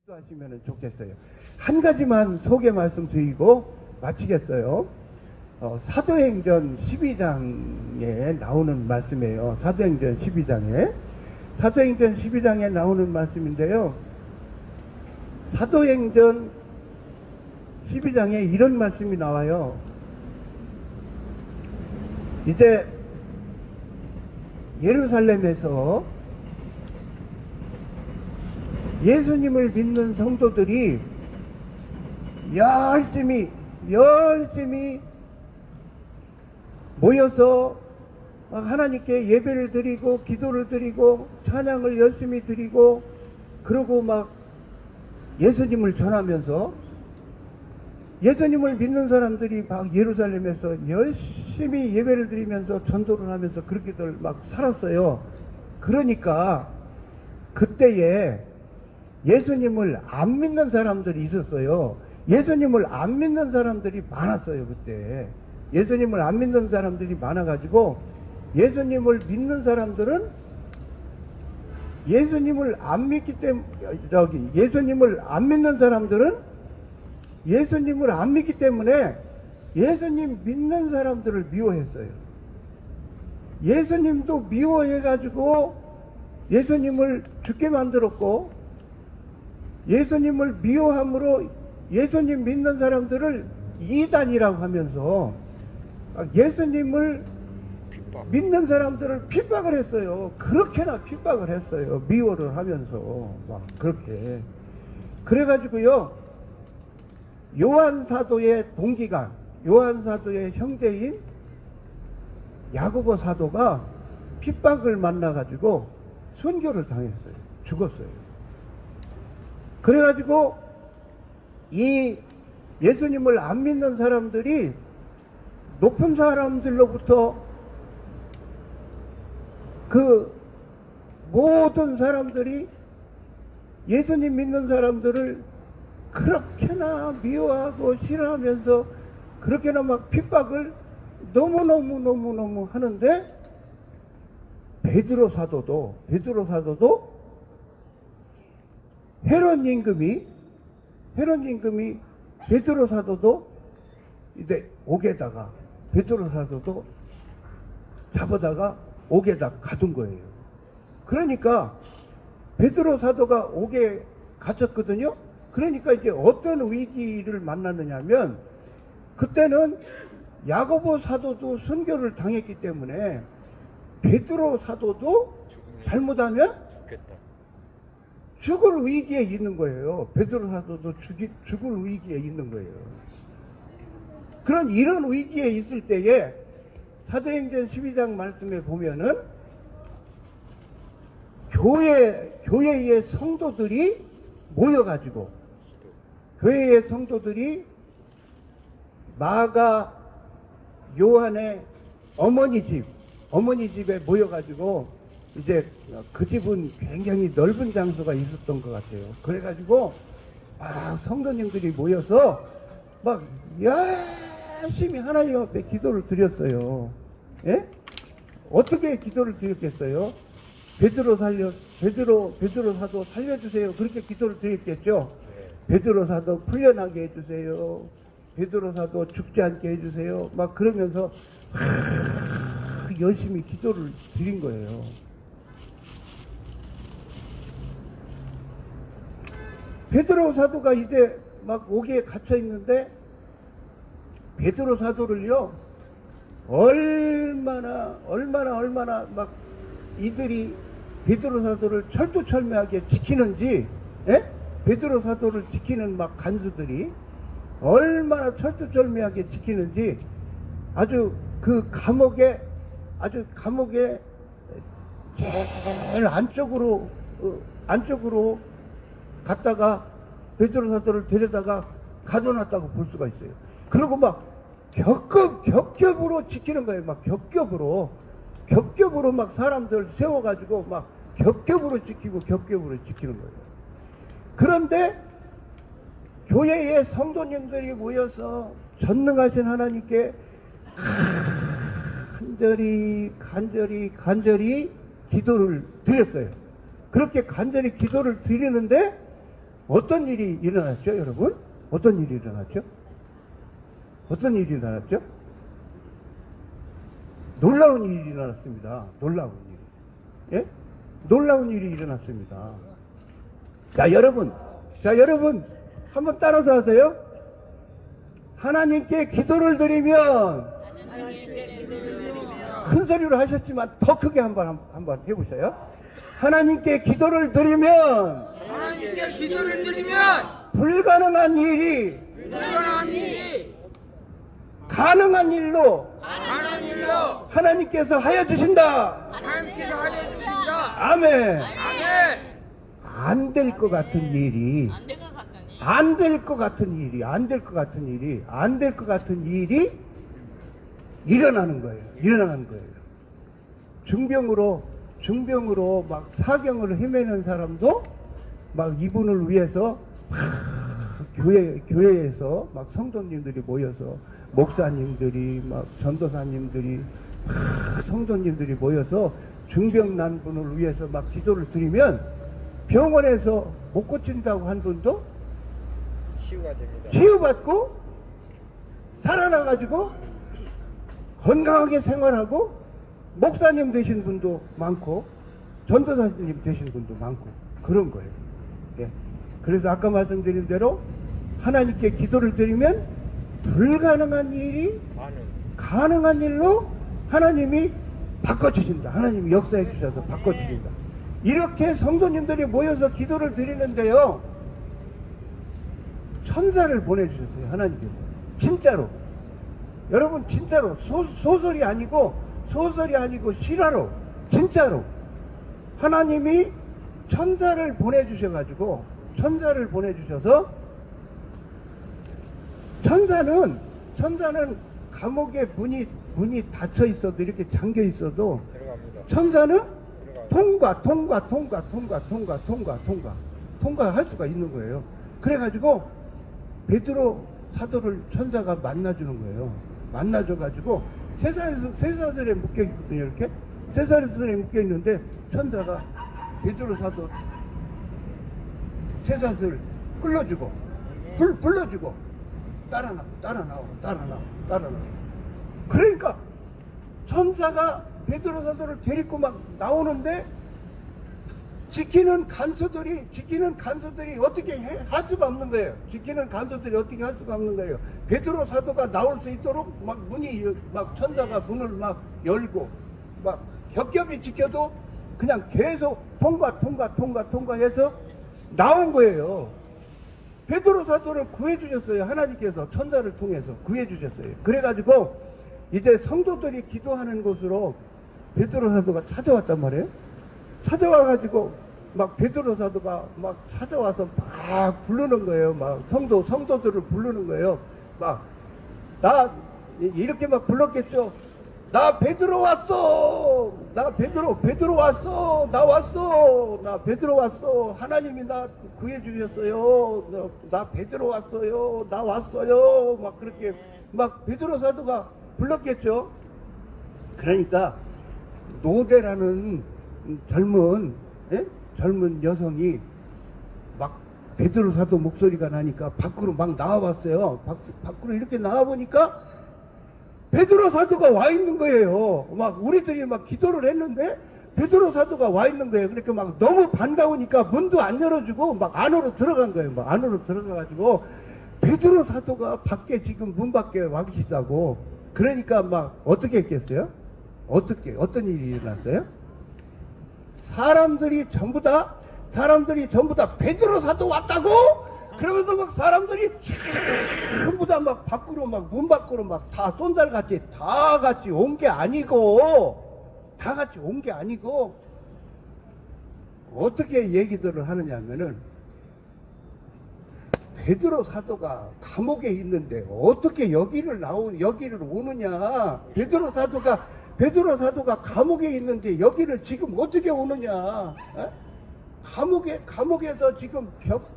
하시면 좋겠어요. 한 가지만 소개 말씀드리고 마치겠어요. 사도행전 12장에 나오는 말씀이에요. 사도행전 12장에 나오는 말씀인데요. 사도행전 12장에 이런 말씀이 나와요. 이제 예루살렘에서 예수님을 믿는 성도들이 열심히 모여서 하나님께 예배를 드리고 기도를 드리고 찬양을 열심히 드리고 그러고 막 예수님을 전하면서 예수님을 믿는 사람들이 막 예루살렘에서 열심히 예배를 드리면서 전도를 하면서 그렇게들 막 살았어요. 그러니까 그때에 예수님을 안 믿는 사람들이 있었어요. 예수님을 안 믿는 사람들이 많았어요. 그때 예수님을 안 믿는 사람들이 많아가지고 예수님을 믿는 사람들은 예수님을 안 믿기 때문에 예수님을 안 믿는 사람들은 예수님을 안 믿기 때문에 예수님 믿는 사람들을 미워했어요. 예수님도 미워해가지고 예수님을 죽게 만들었고 예수님을 미워함으로 예수님 믿는 사람들을 이단이라고 하면서 예수님을 믿는 사람들을 핍박을 했어요. 그렇게나 핍박을 했어요. 미워를 하면서 막 그렇게. 그래가지고요, 요한 사도의 동기가, 요한 사도의 형제인 야고보 사도가 핍박을 만나가지고 순교를 당했어요. 죽었어요. 그래가지고 이 예수님을 안 믿는 사람들이 높은 사람들로부터 그 모든 사람들이 예수님 믿는 사람들을 그렇게나 미워하고 싫어하면서 그렇게나 막 핍박을 너무너무 하는데 베드로 사도도 헤롯 임금이 베드로 사도도 이제 옥에다가 베드로 사도도 잡아다가 옥에다 가둔 거예요. 그러니까 베드로 사도가 옥에 갇혔거든요. 그러니까 이제 어떤 위기를 만났느냐면 그때는 야고보 사도도 순교를 당했기 때문에 베드로 사도도 잘못하면 죽을 위기에 있는 거예요. 베드로 사도도 죽을 위기에 있는 거예요. 이런 위기에 있을 때에 사도행전 12장 말씀에 보면은 교회의 성도들이 모여가지고 교회의 성도들이 마가 요한의 어머니 집에 모여가지고 이제 그 집은 굉장히 넓은 장소가 있었던 것 같아요. 그래가지고 막 성도님들이 모여서 막 열심히 하나님 앞에 기도를 드렸어요. 예? 어떻게 기도를 드렸겠어요? 베드로 사도 살려주세요. 그렇게 기도를 드렸겠죠. 베드로 사도 풀려나게 해주세요. 베드로 사도 죽지 않게 해주세요. 막 그러면서 열심히 기도를 드린 거예요. 베드로 사도가 이제 막 옥에 갇혀 있는데 베드로 사도를요 얼마나 막 이들이 베드로 사도를 철두철미하게 지키는지, 예? 베드로 사도를 지키는 막 간수들이 얼마나 철두철미하게 지키는지 아주 그 감옥에 제일 안쪽으로 갔다가 베드로 사도를 데려다가 가둬놨다고 볼 수가 있어요. 그리고 막 겹겹으로 지키는 거예요. 막 겹겹으로 막 사람들 세워가지고 막 겹겹으로 지키는 거예요. 그런데 교회의 성도님들이 모여서 전능하신 하나님께 간절히 기도를 드렸어요. 그렇게 간절히 기도를 드리는데 어떤 일이 일어났죠, 여러분? 어떤 일이 일어났죠? 어떤 일이 일어났죠? 놀라운 일이 일어났습니다. 놀라운 일. 예? 놀라운 일이 일어났습니다. 자, 여러분, 한번 따라서 하세요. 하나님께 기도를 드리면, 큰 소리로 하셨지만 더 크게 한번 해보세요. 하나님께 기도를 드리면, 불가능한 일이 가능한 일로 하나님께서 하여 주신다. 아멘. 안 될 것 같은 일이, 안 될 것 같은 일이 일어나는 거예요. 중병으로 막 사경을 헤매는 사람도 막 이분을 위해서 교회에서 막 성도님들이 모여서, 목사님들이 막 전도사님들이 성도님들이 모여서 중병 난 분을 위해서 막 기도를 드리면, 병원에서 못 고친다고 한 분도 치유가 됩니다. 치유받고 살아나가지고 건강하게 생활하고, 목사님 되신 분도 많고 전도사님 되신 분도 많고 그런 거예요. 예. 그래서 아까 말씀드린 대로 하나님께 기도를 드리면 불가능한 일이 가능한 일로 하나님이 바꿔주신다. 하나님이 역사해 주셔서 바꿔주신다. 이렇게 성도님들이 모여서 기도를 드리는데요, 천사를 보내주셨어요. 하나님께서. 진짜로. 여러분, 진짜로. 소설이 아니고 실화로, 진짜로 하나님이 천사를 보내주셔서, 천사는 감옥에 문이 닫혀 있어도, 이렇게 잠겨 있어도 들어갑니다. 천사는 통과할 수가 있는 거예요. 그래가지고 베드로 사도를 천사가 만나주는 거예요. 만나줘가지고 쇠사슬에 묶여있거든요. 이렇게 쇠사슬에 묶여있는데 천사가 베드로 사도 쇠사슬 끌어주고 불러주고 따라 나오고. 그러니까 천사가 베드로 사도를 데리고 막 나오는데, 지키는 간수들이 어떻게 할 수가 없는 거예요. 베드로 사도가 나올 수 있도록 막 천사가 문을 막 열고, 막 겹겹이 지켜도 그냥 계속 통과해서 나온 거예요. 베드로 사도를 구해주셨어요. 하나님께서 천사를 통해서 구해주셨어요. 그래가지고 이제 성도들이 기도하는 곳으로 베드로 사도가 찾아왔단 말이에요. 찾아와가지고 막 베드로 사도가 막 찾아와서 막 부르는 거예요. 막 성도들을 부르는 거예요. 막 나 이렇게 막 불렀겠죠. 나 베드로 왔어. 나 베드로 왔어. 나 베드로 왔어. 하나님이 나 구해주셨어요. 나 베드로 왔어요. 나 왔어요. 막 그렇게 막 베드로 사도가 불렀겠죠. 그러니까 노대라는 젊은 여성이 막 베드로 사도 목소리가 나니까 밖으로 막 나와봤어요. 밖으로 이렇게 나와보니까 베드로 사도가 와 있는 거예요. 막 우리들이 막 기도를 했는데 베드로 사도가 와 있는 거예요. 그러니까 막 너무 반가우니까 문도 안 열어주고 막 안으로 들어간 거예요. 막 안으로 들어가가지고 베드로 사도가 밖에 지금 문 밖에 와 계시다고. 그러니까 막 어떻게 했겠어요? 어떤 일이 일어났어요? 사람들이 전부 다 베드로 사도 왔다고? 그러면서 막 사람들이 전부 다 막 밖으로 막 문 밖으로 막 다 쏜살같이 다 같이 온 게 아니고 어떻게 얘기들을 하느냐 하면은, 베드로 사도가 감옥에 있는데 어떻게 여기를 오느냐. 베드로 사도가 감옥에 있는데 여기를 지금 어떻게 오느냐. 에? 감옥에서 지금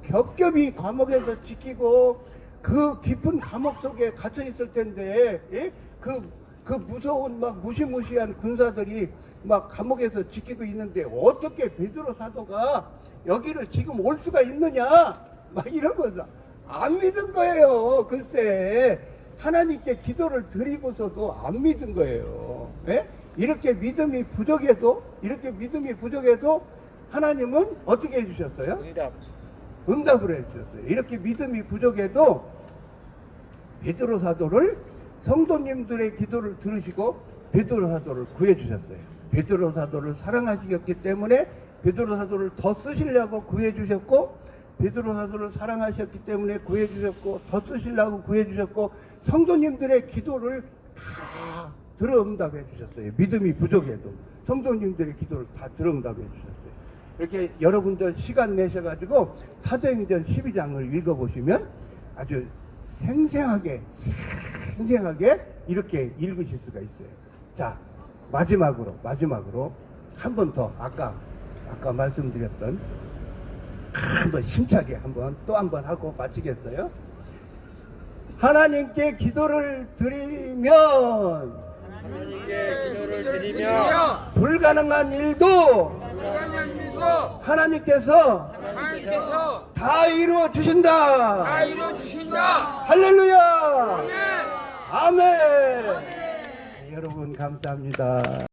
겹겹이 감옥에서 지키고 그 깊은 감옥 속에 갇혀 있을 텐데, 예? 그 무서운 막 무시무시한 군사들이 막 감옥에서 지키고 있는데 어떻게 베드로 사도가 여기를 지금 올 수가 있느냐. 막 이러면서 안 믿은 거예요. 글쎄 하나님께 기도를 드리고서도 안 믿은 거예요. 예? 이렇게 믿음이 부족해도 하나님은 어떻게 해주셨어요? 응답을 해주셨어요. 이렇게 믿음이 부족해도 베드로 사도를 성도님들의 기도를 들으시고 베드로 사도를 구해주셨어요. 베드로 사도를 사랑하시기 때문에 베드로 사도를 더 쓰시려고 구해주셨고, 베드로 사도를 사랑하셨기 때문에 구해주셨고, 더 쓰시려고 구해주셨고, 성도님들의 기도를 다 들어응답해 주셨어요. 믿음이 부족해도 성도님들의 기도를 다 들어응답해 주셨어요. 이렇게 여러분들 시간 내셔가지고 사도행전 12장을 읽어보시면 아주 생생하게 이렇게 읽으실 수가 있어요. 자, 마지막으로 한 번 더 아까 말씀드렸던 한번 힘차게 또 한 번 하고 마치겠어요. 하나님께 기도를 드리면 불가능한 일도 하나님께서 다 이루어 주신다. 할렐루야. 아멘. 여러분 감사합니다.